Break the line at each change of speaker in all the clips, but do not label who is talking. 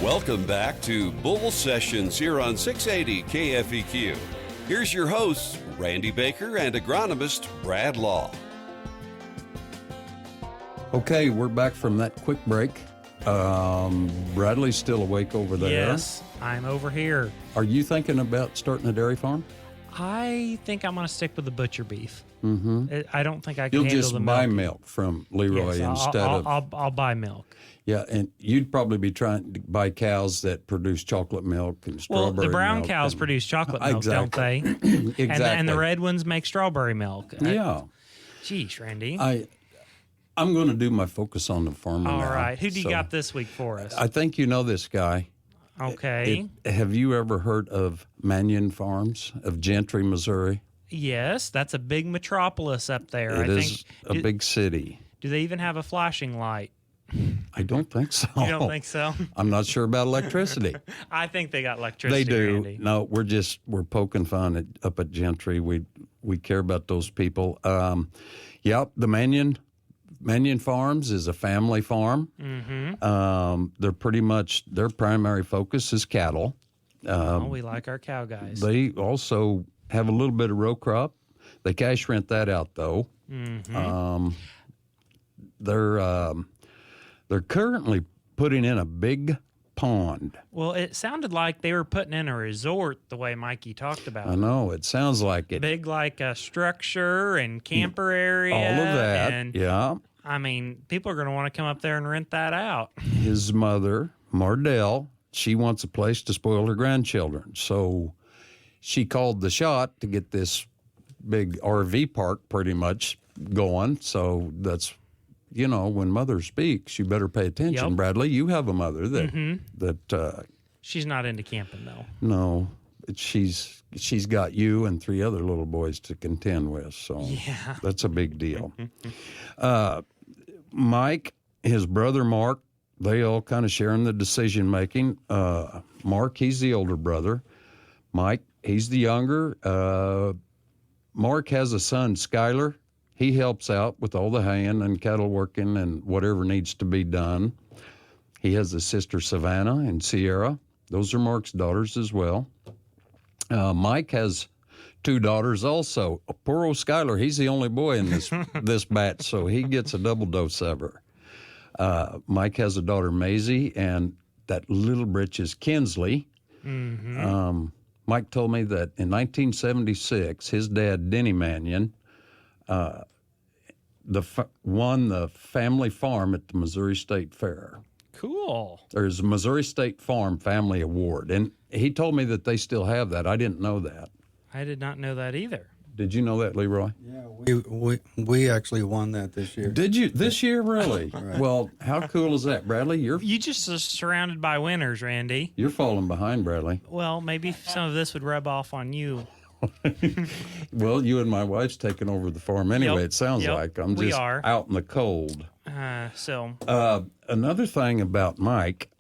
Welcome back to Bull Sessions here on 680 KFEQ. Here's your hosts, Randy Baker and agronomist Brad Law.
Okay, we're back from that quick break. Bradley's still awake over there.
Yes, I'm over here.
Are you thinking about starting a dairy farm?
I think I'm going to stick with the butcher beef.
Mm-hmm.
I don't think I can
You'll
handle
just
the
buy
milk.
milk from Leroy
Yes,
instead
I'll buy milk.
Yeah, and you'd probably be trying to buy cows that produce chocolate milk and strawberry milk.
Well, the brown
milk
cows produce chocolate milk,
exactly.
don't they?
Exactly.
And the red ones make strawberry milk.
Yeah.
Geez, Randy.
I'm going to do my focus on the farmer
All
now.
right. Who do you got this week for us?
I think you know this guy.
Okay.
Have you ever heard of Manion Farms of Gentry, Missouri?
Yes, that's a big metropolis up there.
It is a big city.
Do they even have a flashing light?
I don't think so.
You don't think so?
I'm not sure about electricity.
I think they got electricity.
They do.
Randy.
No, we're poking fun up at Gentry. We care about those people. The Manion Farms is a family farm.
Mm-hmm.
They're pretty much, their primary focus is cattle.
We like our cow guys.
They also have a little bit of row crop. They cash rent that out though.
Mm-hmm.
They're currently putting in a big pond.
Well, it sounded like they were putting in a resort the way Mikey talked about.
I know, it sounds like it.
Big like a structure and camper area.
All of that,
and,
yeah.
I mean, people are going to want to come up there and rent that out.
His mother, Mardell, she wants a place to spoil her grandchildren. So she called the shot to get this big RV park pretty much going. So that's, when mother speaks, you better pay attention.
Yep.
Bradley, you have a mother that
She's not into camping, though.
no, she's got you and 3 other little boys to contend with. So
Yeah.
that's a big deal. Mike, his brother Mark, they all kind of share in the decision making. Mark, he's the older brother. Mike, he's the younger. Mark has a son, Skyler. He helps out with all the haying and cattle working and whatever needs to be done. He has a sister, Savannah and Sierra. Those are Mark's daughters as well. Mike has 2 daughters also. Poor old Skyler, he's the only boy in this batch, so he gets a double dose of her. Mike has a daughter, Maisie, and that little britches, Kinsley.
Mm-hmm.
Mike told me that in 1976, his dad, Denny Manion, won the family farm at the Missouri State Fair.
Cool.
There's a Missouri State Farm Family Award, and he told me that they still have that. I didn't know that.
I did not know that either.
Did you know that, Leroy?
Yeah, we actually won that this year.
Did you? This year, really?
Right.
Well, how cool is that, Bradley?
You just are surrounded by winners, Randy.
You're falling behind, Bradley.
Well, maybe some of this would rub off on you.
Well, you and my wife's taking over the farm anyway,
Yep.
it sounds
Yep.
like. I'm
We
just
are.
out in the cold. Another thing about Mike,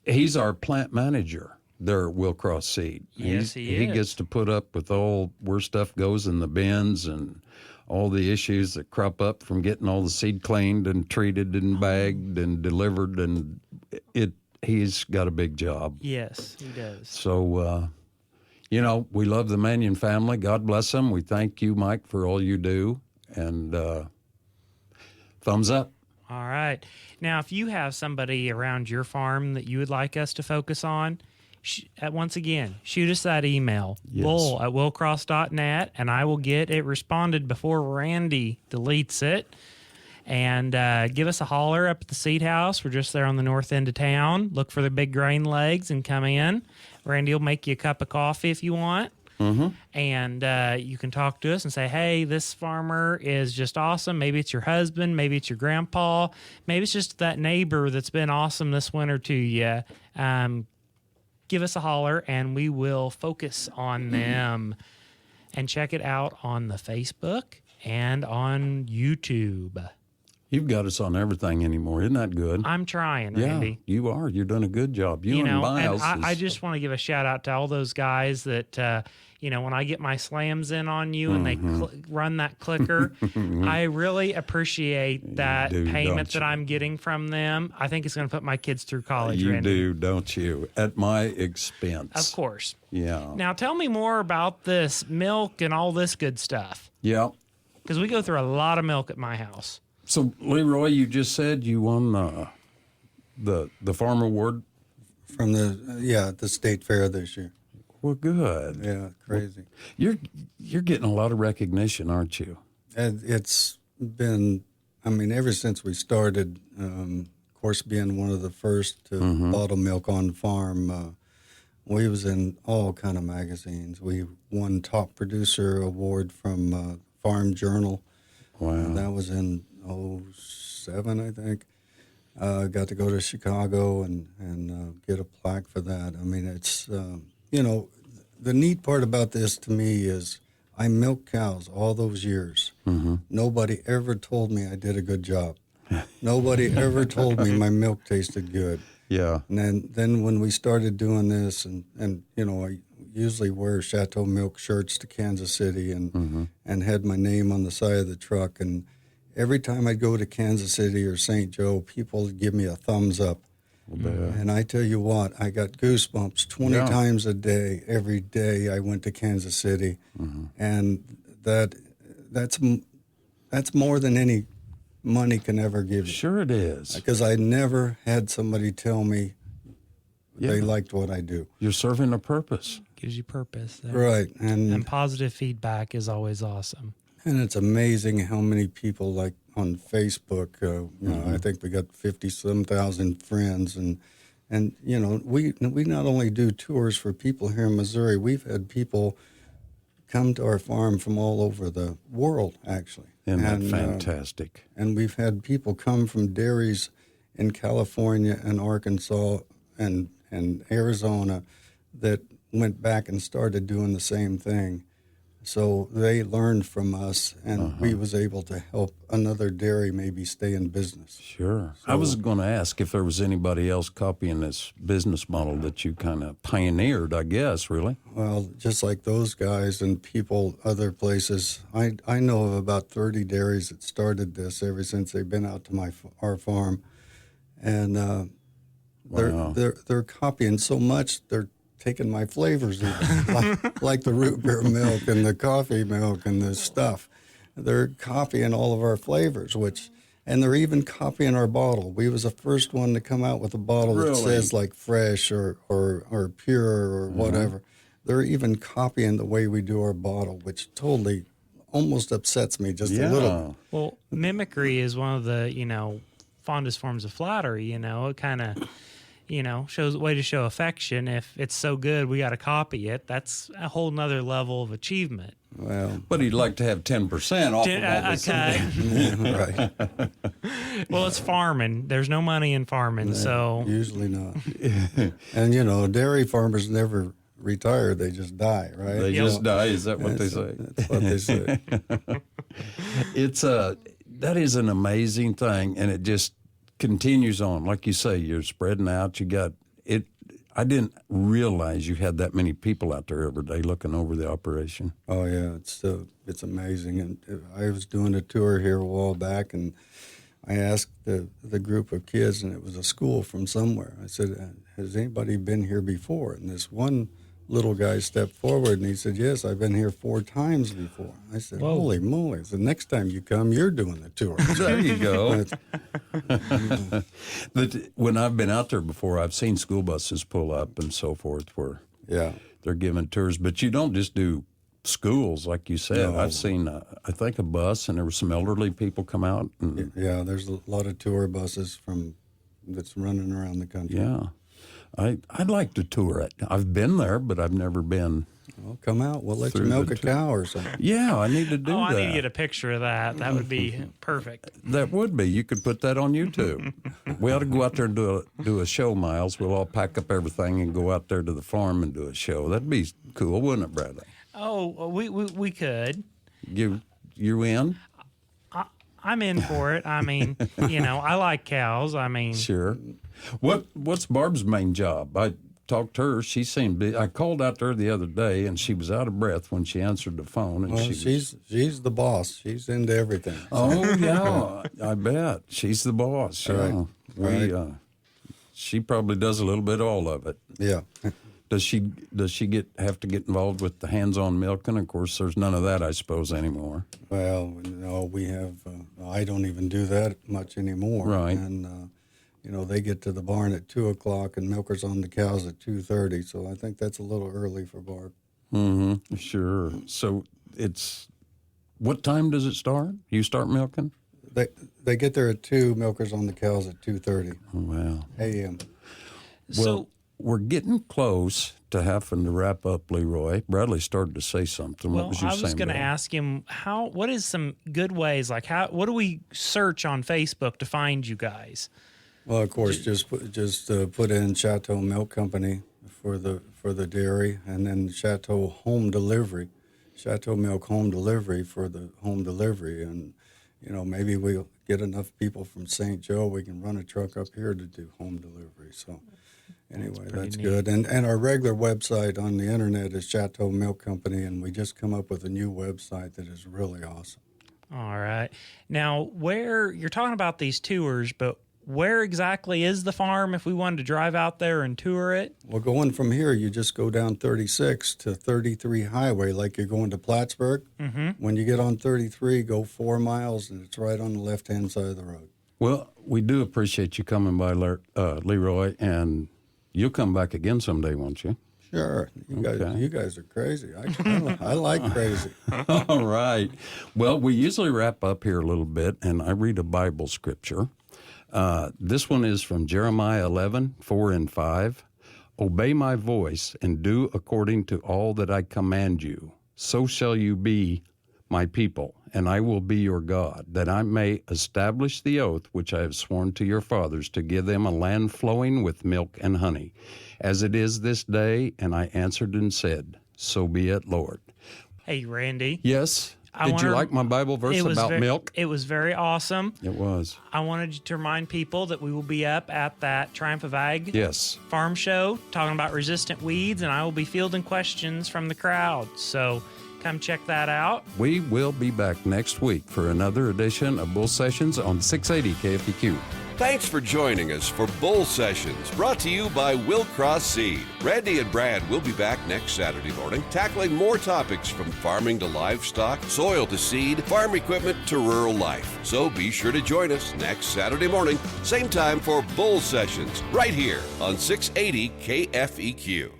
he's our plant manager there at Willcross Seed.
Yes, he
He
is.
gets to put up with all where stuff goes in the bins and all the issues that crop up from getting all the seed cleaned and treated and bagged and delivered, and he's got a big job.
Yes, he does.
So, we love the Manion family. God bless them. We thank you, Mike, for all you do. And thumbs up.
All right. Now, if you have somebody around your farm that you would like us to focus on, once again, shoot us that email,
Yes.
bull@willcross.net, and I will get it responded before Randy deletes it. And give us a holler up at the seed house. We're just there on the north end of town. Look for the big grain legs and come in. Randy will make you a cup of coffee if you want.
Mm-hmm.
And you can talk to us and say, hey, this farmer is just awesome. Maybe it's your husband. Maybe it's your grandpa. Maybe it's just that neighbor that's been awesome this winter to you. Give us a holler, and we will focus on them. And check it out on the Facebook and on YouTube.
You've got us on everything anymore. Isn't that good?
I'm trying,
Yeah,
Randy.
you are. You're doing a good job. You,
You
and
know,
Miles.
and I just want to give a shout out to all those guys that, you know, when I get my slams in on you and they run that clicker, I really appreciate that
do,
payment
don't
that
you?
I'm getting from them. I think it's going to put my kids through college,
You
Randy.
do, don't you? At my expense.
Of course.
Yeah.
Now, tell me more about this milk and all this good stuff.
Yeah.
Because we go through a lot of milk at my house.
So, Leroy, you just said you won the farm award.
From the state fair this year.
Well, good.
Yeah, crazy.
You're getting a lot of recognition, aren't you?
And it's been, I mean, ever since we started, of course, being one of the first to bottle milk on the farm, we was in all kind of magazines. We won top producer award from Farm Journal.
Wow.
That was in 07, I think. Got to go to Chicago and get a plaque for that. I mean, it's, you know, the neat part about this to me is I milked cows all those years. Nobody ever told me I did a good job. Nobody ever told me my milk tasted good.
Yeah.
And then when we started doing this, and you know, I usually wear Shatto Milk shirts to Kansas City and had my name on the side of the truck. And every time I'd go to Kansas City or St. Joe, people would give me a thumbs up. And I tell you what, I got goosebumps 20 times a day. Every day I went to Kansas City. And that's more than any money can ever give you.
Sure it is.
Because I never had somebody tell me they liked what I do.
You're serving a purpose.
Gives you purpose. There.
Right.
And positive feedback is always awesome.
And it's amazing how many people, like on Facebook, you know, I think we got 50-some thousand friends. And you know, we not only do tours for people here in Missouri, we've had people come to our farm from all over the world, actually.
Isn't that fantastic?
And we've had people come from dairies in California and Arkansas and Arizona that went back and started doing the same thing. So they learned from us, and we was able to help another dairy maybe stay in business.
Sure. I was going to ask if there was anybody else copying this business model that you kind of pioneered, I guess, really.
Well, just like those guys and people other places, I know of about 30 dairies that started this ever since they've been out to our farm. And they're copying so much, they're taking my flavors, like the root beer milk and the coffee milk and the stuff. They're copying all of our flavors, and they're even copying our bottle. We was the first one to come out with a bottle that says like fresh or pure or whatever. They're even copying the way we do our bottle, which totally almost upsets me just a little.
Well, mimicry is one of the, you know, fondest forms of flattery. You know, it kind of, you know, shows a way to show affection. If it's so good, we got to copy it. That's a whole nother level of achievement.
Well,
But he'd like to have 10% off of all this.
right.
Well, it's farming. There's no money in farming, so
Usually not. And, you know, dairy farmers never retire. They just die, right?
They just die. Is that what they say?
That's what they say.
That is an amazing thing, and it just continues on. Like you say, you're spreading out. You got it. I didn't realize you had that many people out there every day looking over the operation.
Oh yeah, it's amazing. And I was doing a tour here a while back, and I asked the group of kids, and it was a school from somewhere. I said, "Has anybody been here before?" And this one little guy stepped forward, and he said, "Yes, I've been here 4 times before." I said,
Whoa.
"Holy moly! The next time you come, you're doing the tour."
There you go. But when I've been out there before, I've seen school buses pull up and so forth where they're giving tours. But you don't just do schools, like you said.
No.
I've seen, I think, a bus, and there were some elderly people come out. And,
Yeah, there's a lot of tour buses that's running around the country.
yeah. I'd like to tour it. I've been there, but I've never been.
Well, come out. We'll let you
Through
milk
the
a cow or something.
Yeah, I need to do
I
that.
need to get a picture of that. That would be perfect.
That would be. You could put that on YouTube. We ought to go out there and do a show, Miles. We'll all pack up everything and go out there to the farm and do a show. That'd be cool, wouldn't it, Bradley?
Oh, we could.
You in?
I'm in for it. I mean, I like cows. I mean,
Sure. What's Barb's main job? I talked to her. She seemed. I called out to her the other day, and she was out of breath when she answered the phone. And
Well, she's the boss. She's into everything.
Oh yeah, I bet she's the boss. Yeah.
Right.
She probably does a little bit of all of it.
Yeah.
Does she have to get involved with the hands-on milking? Of course, there's none of that, I suppose, anymore.
Well, no, we have. I don't even do that much anymore.
Right.
And they get to the barn at 2:00, and milkers on the cows at 2:30. So I think that's a little early for Barb.
Mm-hmm. Sure. So what time does it start? You start milking?
They get there at 2. Milkers on the cows at 2:30
Wow.
a.m.
Well, we're getting close to having to wrap up, Leroy. Bradley started to say something. What was you saying?
I was going to
Brad?
ask him what is some good ways, like what do we search on Facebook to find you guys?
Well, of course, just put in Shatto Milk Company for the dairy, and then Shatto Home Delivery, Shatto Milk Home Delivery for the home delivery, and maybe we'll get enough people from St. Joe, we can run a truck up here to do home delivery. So anyway, that's good. And our regular website on the internet is Shatto Milk Company, and we just come up with a new website that is really awesome.
All right. Now, where you're talking about these tours, but where exactly is the farm if we wanted to drive out there and tour it?
Well, going from here, you just go down 36 to 33 Highway like you're going to Plattsburgh. Mm-hmm. When you get on 33, go 4 miles, and it's right on the left-hand side of the road.
Well, we do appreciate you coming by, Leroy, and you'll come back again someday, won't you?
Sure. You guys are crazy. I like crazy.
All right. Well, we usually wrap up here a little bit, and I read a Bible scripture. This one is from Jeremiah 11:4-5. Obey my voice and do according to all that I command you. So shall you be my people, and I will be your God, that I may establish the oath which I have sworn to your fathers to give them a land flowing with milk and honey, as it is this day. And I answered and said, so be it, Lord.
Hey, Randy.
Yes? Did you like my Bible verse about milk?
It was very awesome.
It was.
I wanted you to remind people that we will be up at that Triumph of Ag farm show talking about resistant weeds, and I will be fielding questions from the crowd. So come check that out.
We will be back next week for another edition of Bull Sessions on 680 KFEQ.
Thanks for joining us for Bull Sessions, brought to you by Wilcross Seed. Randy and Brad will be back next Saturday morning, tackling more topics from farming to livestock, soil to seed, farm equipment to rural life. So be sure to join us next Saturday morning, same time for Bull Sessions, right here on 680 KFEQ.